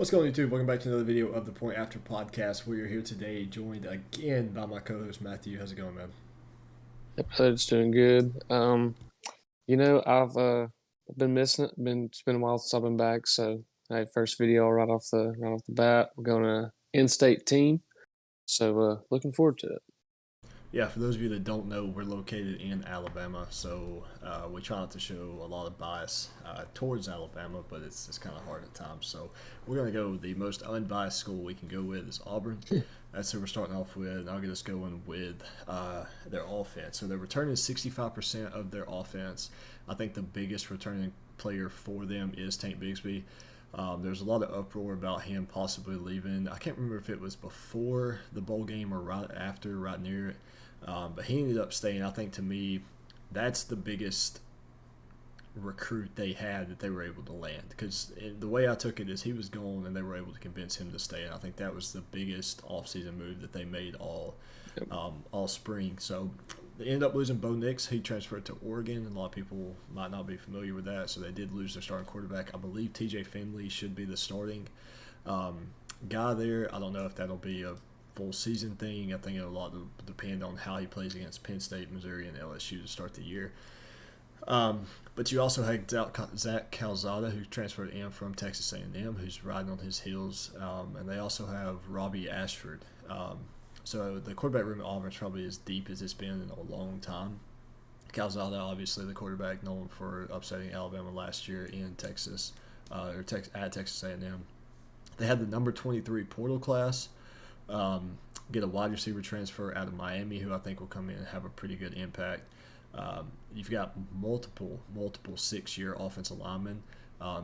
What's going on, YouTube? Welcome back to another video of the Point After Podcast. We are here today, joined again by my co-host Matthew. How's it going, man? Episode's doing good. I've been missing it. It's been a while since I've been back. So, hey, first video right off the bat. We're going to in-state team. So, looking forward to it. Yeah, for those of you that don't know, we're located in Alabama, so we try not to show a lot of bias towards Alabama, but it's kind of hard at times. So we're going to go with the most unbiased school we can go with is Auburn. That's who we're starting off with, and I'll get us going with their offense. So they're returning 65% of their offense. I think the biggest returning player for them is Tank Bixby. There's a lot of uproar about him possibly leaving. I can't remember if it was before the bowl game or right after, right near it. But he ended up staying. I think to me, that's the biggest recruit they had that they were able to land. Because the way I took it is he was gone and they were able to convince him to stay. And I think that was the biggest offseason move that they made all spring. So they ended up losing Bo Nix. He transferred to Oregon. And a lot of people might not be familiar with that. So they did lose their starting quarterback. I believe TJ Finley should be the starting guy there. I don't know if that'll be a full season thing. I think it'll a lot depend on how he plays against Penn State, Missouri, and LSU to start the year. But you also had Zach Calzada, who transferred in from Texas A&M, who's riding on his heels, and they also have Robbie Ashford. So the quarterback room at Auburn is probably as deep as it's been in a long time. Calzada, obviously the quarterback known for upsetting Alabama last year in Texas, at Texas A&M. They had the number 23 portal class. Get a wide receiver transfer out of Miami, who I think will come in and have a pretty good impact. You've got multiple 6-year offensive linemen,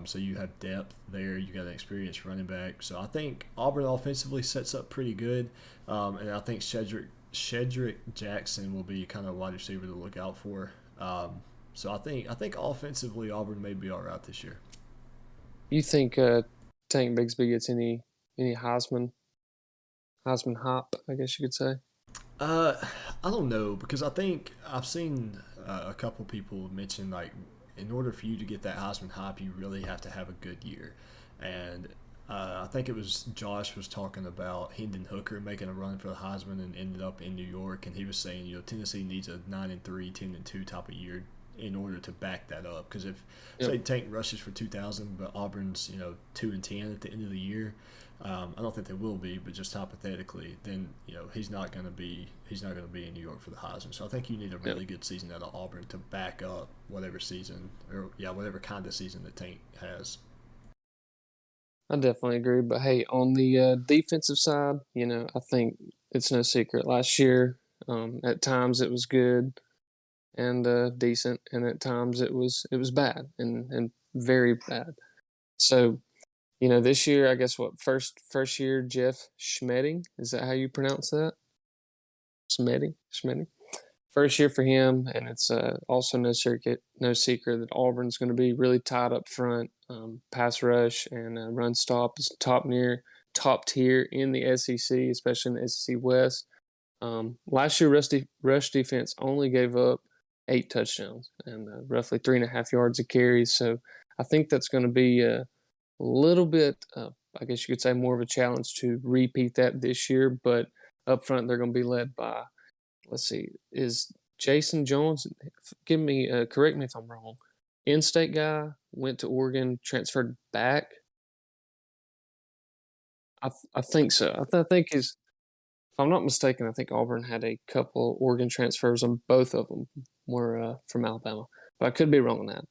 so you have depth there. You got an experienced running back. So I think Auburn offensively sets up pretty good, and I think Shedrick Jackson will be kind of a wide receiver to look out for. So I think offensively Auburn may be all right this year. You think Tank Bixby gets any Heisman hop, I guess you could say? Uh, I don't know because I think I've seen a couple people mention like in order for you to get that Heisman hype, you really have to have a good year, and I think it was Josh was talking about Hendon Hooker making a run for the Heisman and ended up in New York, and he was saying Tennessee needs a 9-3, 10-2 type of year in order to back that up because if say Tank rushes for 2,000, but Auburn's 2-10 at the end of the year. I don't think they will be, but just hypothetically, then he's not going to be in New York for the Heisman. So I think you need a really good season out of Auburn to back up whatever season or whatever kind of season that Tank has. I definitely agree. But hey, on the defensive side, I think it's no secret. Last year, at times it was good and decent, and at times it was bad and very bad. So this year, I guess first year Jeff Schmedding, is that how you pronounce that? Schmedding. First year for him, and it's also no secret that Auburn's going to be really tight up front. Pass rush and run stop is top tier in the SEC, especially in the SEC West. Last year, rush defense only gave up 8 touchdowns and roughly 3.5 yards of carries. So I think that's going to be a little bit, I guess you could say, more of a challenge to repeat that this year. But up front, they're going to be led by, let's see, is Jason Jones? Correct me if I'm wrong. In-state guy, went to Oregon, transferred back. I think so. I think he's, if I'm not mistaken, I think Auburn had a couple Oregon transfers, and both of them were from Alabama. But I could be wrong on that.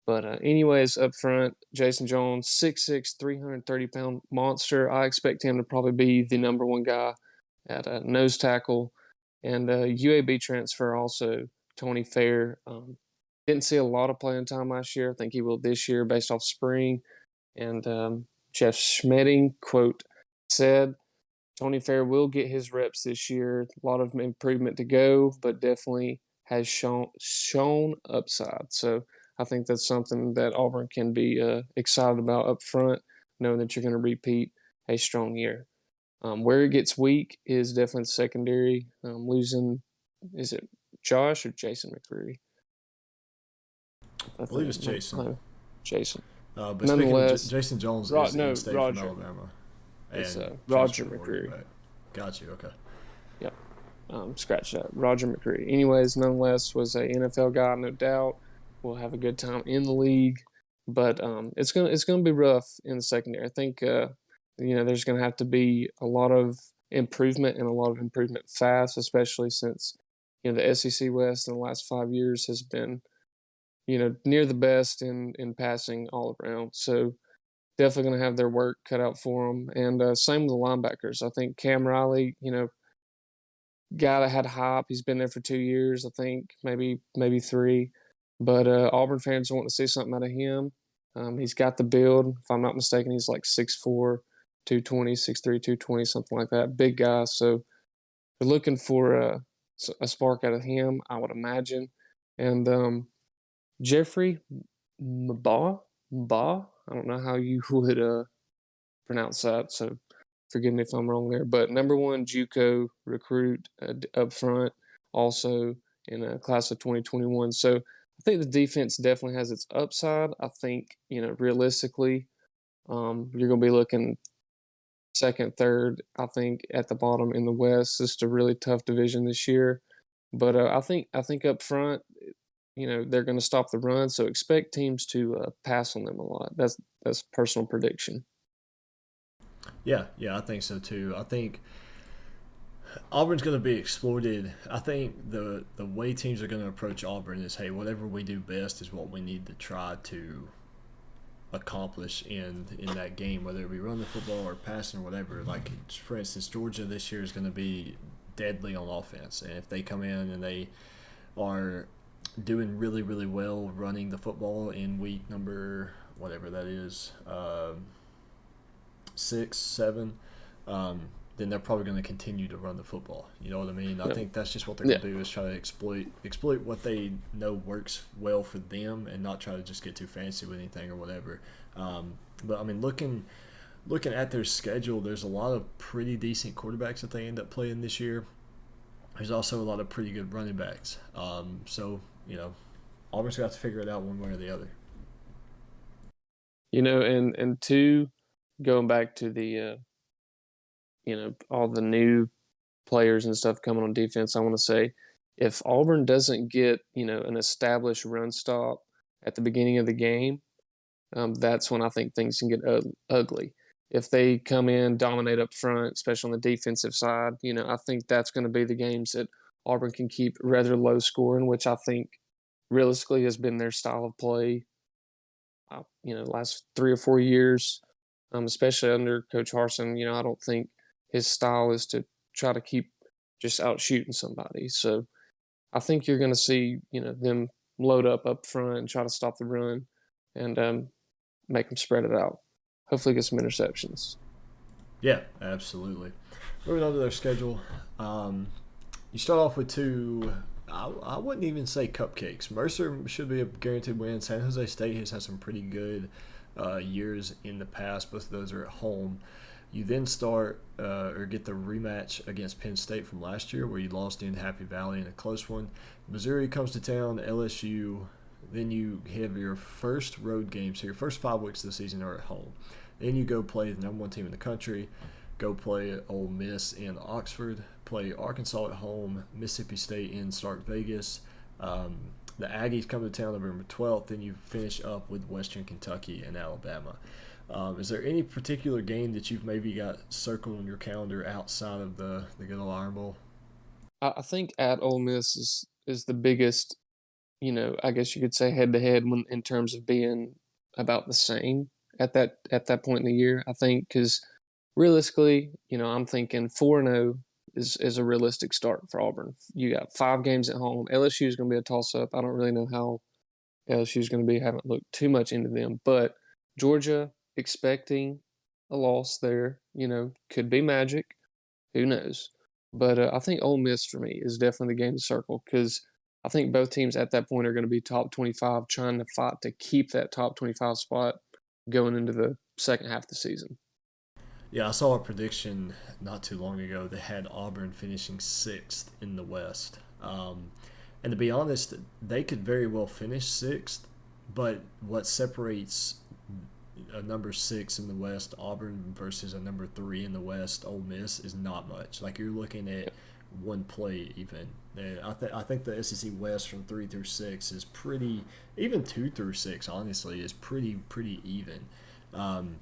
But anyways, up front, Jason Jones, 6'6", 330-pound monster. I expect him to probably be the number one guy at nose tackle. And UAB transfer also, Tony Fair. Didn't see a lot of playing time last year. I think he will this year based off spring. And Jeff Schmedding, quote, said, Tony Fair will get his reps this year. A lot of improvement to go, but definitely has shown upside. So I think that's something that Auburn can be excited about up front, knowing that you're going to repeat a strong year. Where it gets weak is definitely the secondary. Losing, is it Josh or Jason McCreary? I believe it's Jason. Jason. But speaking of Nonetheless, Jason Jones is No, in-state from Roger. Alabama It's and Roger transferred to Oregon, McCreary. right? Got you. Okay. Yep. Scratch that. Roger McCreary. Anyways, nonetheless, was a NFL guy, no doubt. Will have a good time in the league, but it's gonna be rough in the secondary. I think there's gonna have to be a lot of improvement and a lot of improvement fast, especially since the SEC West in the last 5 years has been near the best in passing all around. So definitely going to have their work cut out for them. And same with the linebackers. I think Cam Riley, guy that had hype. He's been there for 2 years, I think, maybe three. But Auburn fans want to see something out of him. He's got the build. If I'm not mistaken, he's like 6'4", 220, 6'3", 220, something like that. Big guy. So they're looking for a spark out of him, I would imagine. And Jeffrey Mba, I don't know how you would pronounce that, so forgive me if I'm wrong there. But number one JUCO recruit up front, also in a class of 2021. So I think the defense definitely has its upside. I think realistically, you're going to be looking second, third. I think at the bottom in the West. It's just a really tough division this year. But I think up front, they're going to stop the run, so expect teams to pass on them a lot. That's personal prediction. Yeah, I think so too. I think Auburn's going to be exploited. I think the way teams are going to approach Auburn is, hey, whatever we do best is what we need to try to accomplish in that game, whether it be run the football or passing or whatever. Like, for instance, Georgia this year is going to be deadly on offense, and if they come in and they are doing really, really well running the football in week number whatever that is, 6, 7, then they're probably going to continue to run the football. You know what I mean? I think that's just what they're going to do, is try to exploit what they know works well for them, and not try to just get too fancy with anything or whatever. But I mean, looking at their schedule, there's a lot of pretty decent quarterbacks that they end up playing this year. There's also a lot of pretty good running backs. So Auburn's got to figure it out one way or the other. And two, going back to the all the new players and stuff coming on defense, I want to say, if Auburn doesn't get an established run stop at the beginning of the game, that's when I think things can get ugly. If they come in, dominate up front, especially on the defensive side, I think that's going to be the games that Auburn can keep rather low scoring, which I think realistically has been their style of play, last 3 or 4 years, especially under Coach Harsin. I don't think his style is to try to keep just out shooting somebody. So I think you're going to see, them load up front and try to stop the run and make them spread it out. Hopefully get some interceptions. Yeah, absolutely. Moving on to their schedule, you start off with two. I wouldn't even say cupcakes. Mercer should be a guaranteed win. San Jose State has had some pretty good years in the past. Both of those are at home. You then start or get the rematch against Penn State from last year, where you lost in Happy Valley in a close one. Missouri comes to town, LSU. Then you have your first road game. So your first 5 weeks of the season are at home. Then you go play the number one team in the country, go play Ole Miss in Oxford, play Arkansas at home, Mississippi State in Stark Vegas. The Aggies come to town November 12th. Then you finish up with Western Kentucky and Alabama. Is there any particular game that you've maybe got circled on your calendar outside of the good old Iron Bowl? I think at Ole Miss is the biggest, I guess you could say head to head in terms of being about the same at that point in the year. I think because realistically, I'm thinking 4-0 is a realistic start for Auburn. You got 5 games at home. LSU is going to be a toss up. I don't really know how LSU is going to be. I haven't looked too much into them, but Georgia, expecting a loss there, could be magic. Who knows? But I think Ole Miss for me is definitely the game to circle, because I think both teams at that point are going to be top 25, trying to fight to keep that top 25 spot going into the second half of the season. Yeah, I saw a prediction not too long ago that had Auburn finishing 6th in the West. And to be honest, they could very well finish 6th, but what separates a number 6 in the West, Auburn, versus a number 3 in the West, Ole Miss, is not much. Like you're looking at one play even. And I think the SEC West from 3 through 6 is pretty, even 2 through 6 honestly is pretty even. Um,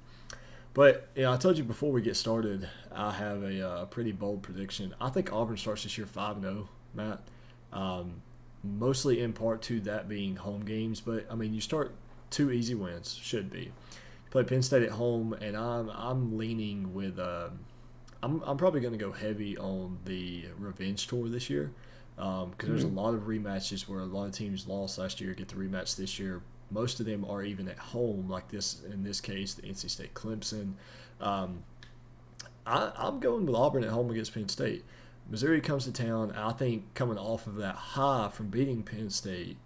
but I told you before we get started, I have a pretty bold prediction. I think Auburn starts this year 5-0, Matt. Um, Mostly in part to that being home games, but I mean you start two easy wins should be. Play Penn State at home, and I'm leaning with I'm probably going to go heavy on the revenge tour this year because there's a Mm-hmm. lot of rematches where a lot of teams lost last year get the rematch this year. Most of them are even at home, like this in this case, the NC State Clemson. Um, I'm going with Auburn at home against Penn State. Missouri comes to town. I think coming off of that high from beating Penn State,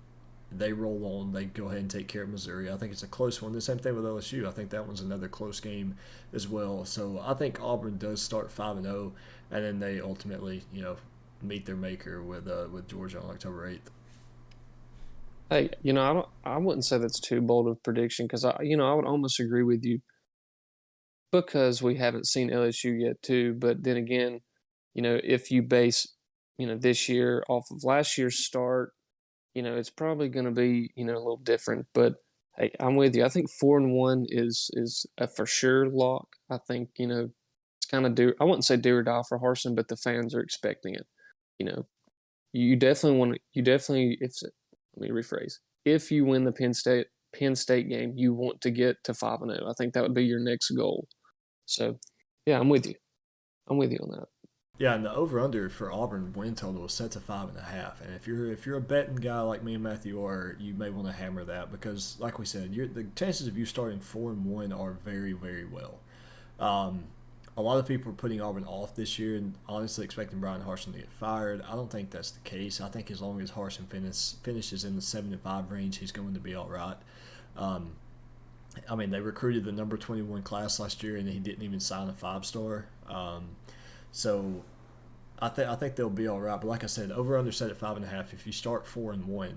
they roll on. They go ahead and take care of Missouri. I think it's a close one. The same thing with LSU. I think that one's another close game as well. So I think Auburn does start 5-0, and then they ultimately, meet their maker with Georgia on October 8th. Hey, I wouldn't say that's too bold of a prediction because I would almost agree with you because we haven't seen LSU yet too. But then again, if you base, this year off of last year's start, it's probably going to be, a little different. But hey, I'm with you. I think 4-1 is a for sure lock. I think it's kind of do. I wouldn't say do or die for Harson, but the fans are expecting it. You know, you definitely want to. You definitely. If Let me rephrase. If you win the Penn State game, you want to get to 5-0. I think that would be your next goal. So, yeah, I'm with you. I'm with you on that. Yeah, and the over under for Auburn win total is set to 5.5. And if you're a betting guy like me and Matthew are, you may want to hammer that because, like we said, the chances of you starting 4-1 are very well. Um, a lot of people are putting Auburn off this year and honestly expecting Brian Harsin to get fired. I don't think that's the case. I think as long as Harsin finishes in the 7-5 range, he's going to be all right. Um, I mean, they recruited the number 21 class last year, and he didn't even sign a 5-star. So I think they'll be all right. But like I said, over under set at 5.5. If you start 4-1,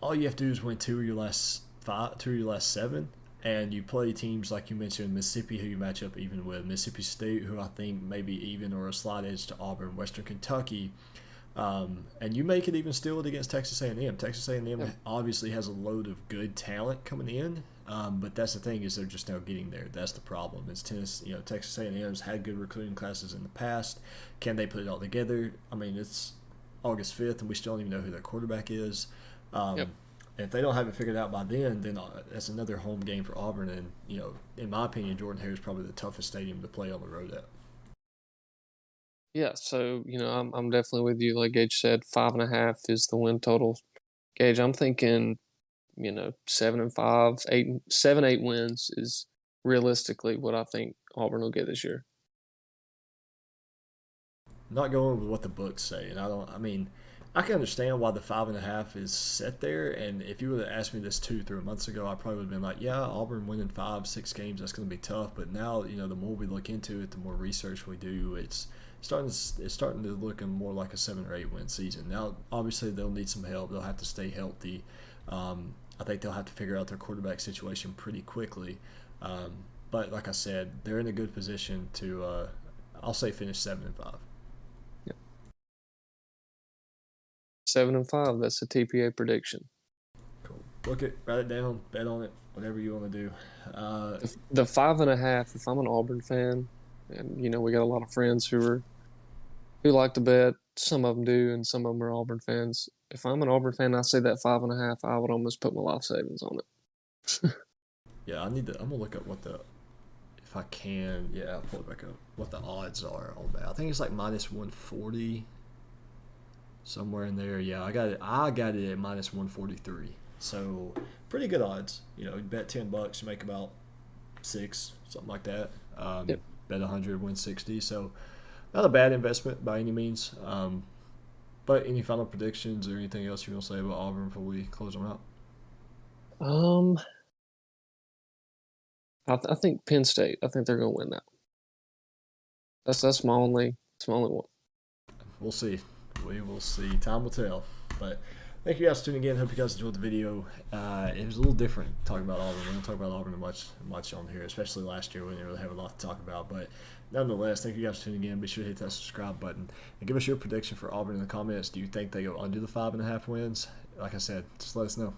all you have to do is win two of your last seven, and you play teams like you mentioned, Mississippi, who you match up even with, Mississippi State, who I think maybe even or a slight edge to Auburn, Western Kentucky, and you make it even steal it against Texas A&M. Texas Yeah. A&M obviously has a load of good talent coming in, but that's the thing is they're just now getting there. That's the problem. Is Texas A&M's had good recruiting classes in the past. Can they put it all together? I mean, it's August 5th, and we still don't even know who their quarterback is. Yep. Um, if they don't have it figured out by then that's another home game for Auburn. And in my opinion, Jordan Hare is probably the toughest stadium to play on the road at. Yeah. So I'm definitely with you. Like Gage said, 5.5 is the win total. Gage, I'm thinking 7-5, 7-8 wins is realistically what I think Auburn will get this year. Not going with what the books say, and I don't. I mean, I can understand why the 5.5 is set there. And if you would have asked me this 2 3 months ago, I probably would have been like, yeah, Auburn winning 5 6 games, that's going to be tough. But now, the more we look into it, the more research we do, it's starting to look more like a 7 or 8 win season. Now, obviously, they'll need some help. They'll have to stay healthy. I think they'll have to figure out their quarterback situation pretty quickly. Um, but like I said, they're in a good position to, I'll say, finish 7-5. Yep. 7-5. That's the TPA prediction. Cool. Book it, write it down, bet on it, whatever you want to do. The 5.5. If I'm an Auburn fan, and we got a lot of friends who like to bet. Some of them do, and some of them are Auburn fans. If I'm an Auburn fan, I say that 5.5. I would almost put my life savings on it. Yeah, I'm gonna look up what the if I can. Yeah, I'll pull it back up. What the odds are on that? I think it's like -140 somewhere in there. Yeah, I got it. I got it at -143. So pretty good odds. You bet $10, you make about six, something like that. Yep. Bet 100, win 60. So not a bad investment by any means. But any final predictions or anything else you want to say about Auburn before we close them out? Um, I think Penn State. I think they're going to win that. That's my only one. We'll see. We will see. Time will tell. But Thank you guys for tuning in. Hope you guys enjoyed the video. It was a little different talking about Auburn. We don't talk about Auburn much on here, especially last year when we didn't really have a lot to talk about. But nonetheless, thank you guys for tuning in. Be sure to hit that subscribe button and give us your prediction for Auburn in the comments. Do you think they go under the 5.5 wins? Like I said, just let us know.